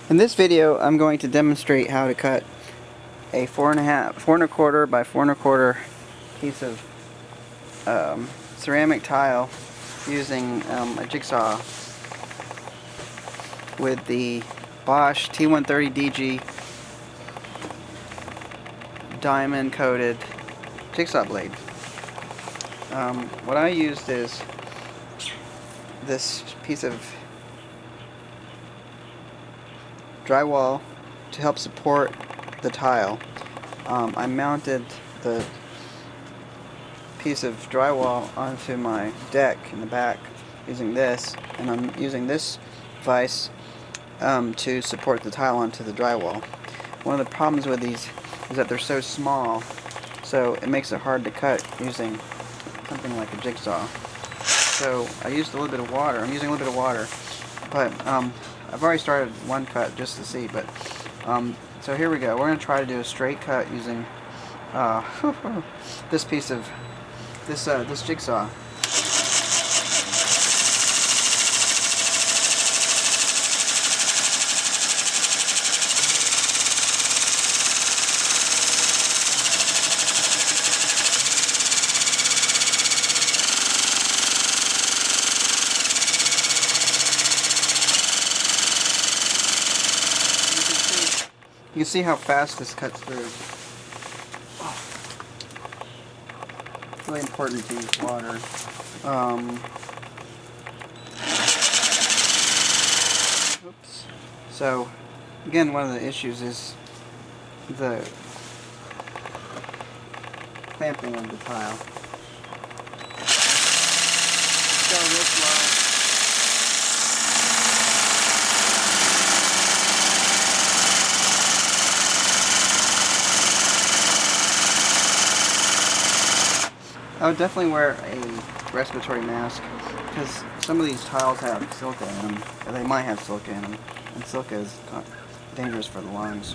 In this video, I'm going to demonstrate how to cut a 4.25 by 4.25 piece of ceramic tile using a jigsaw with the Bosch T130DG diamond coated jigsaw blade. What I used is this piece of drywall to help support the tile. I mounted the piece of drywall onto my deck in the back using this, and I'm using this vise to support the tile onto the drywall. One of the problems with these is that they're so small, so it makes it hard to cut using something like a jigsaw. So I used a little bit of water. I'm using a little bit of water, but I've already started one cut just to see. But so here we go. We're going to try to do a straight cut using this piece of this jigsaw. You can see how fast this cuts through. It's really important to use water. Oops. So, again, one of the issues is the clamping of the tile. Go real slow. I would definitely wear a respiratory mask because some of these tiles have silica in them, or they might have silica in them, and silica is dangerous for the lungs.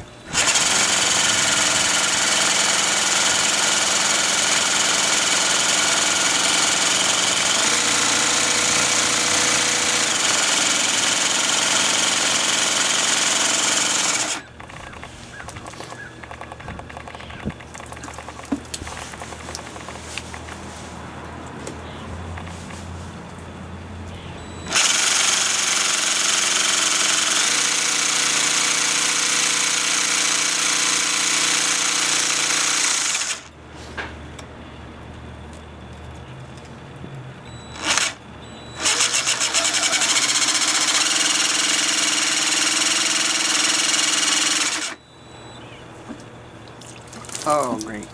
Oh, great.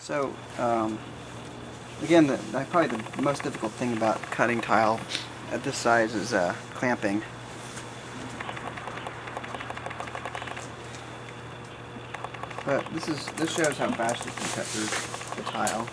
So, again, probably the most difficult thing about cutting tile at this size is clamping. But this shows how fast you can cut through the tile.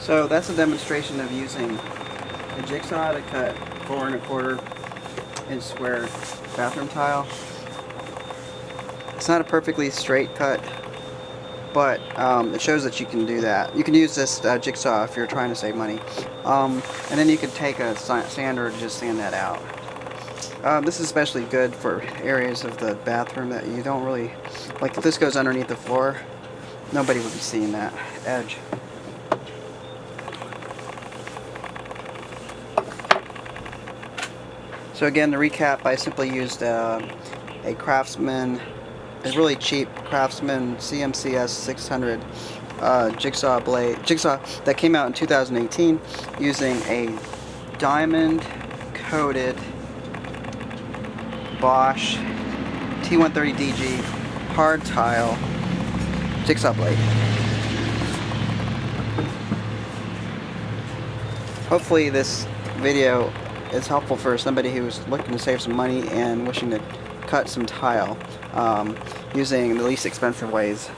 So that's a demonstration of using a jigsaw to cut 4.25 inch square bathroom tile. It's not a perfectly straight cut, but it shows that you can do that. You can use this jigsaw if you're trying to save money. And then you could take a sander to just sand that out. This is especially good for areas of the bathroom that you don't really, like if this goes underneath the floor, nobody would be seeing that edge. So again, to recap, I simply used a Craftsman, a really cheap Craftsman CMCS 600 jigsaw that came out in 2018 using a diamond coated Bosch T130DG hard tile jigsaw blade. Hopefully this video is helpful for somebody who's looking to save some money and wishing to cut some tile using the least expensive ways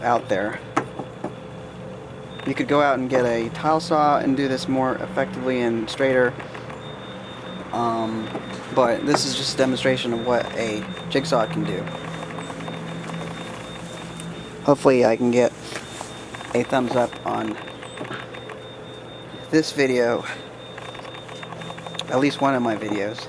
out there. You could go out and get a tile saw and do this more effectively and straighter, but this is just a demonstration of what a jigsaw can do. Hopefully I can get a thumbs up on this video, at least one of my videos.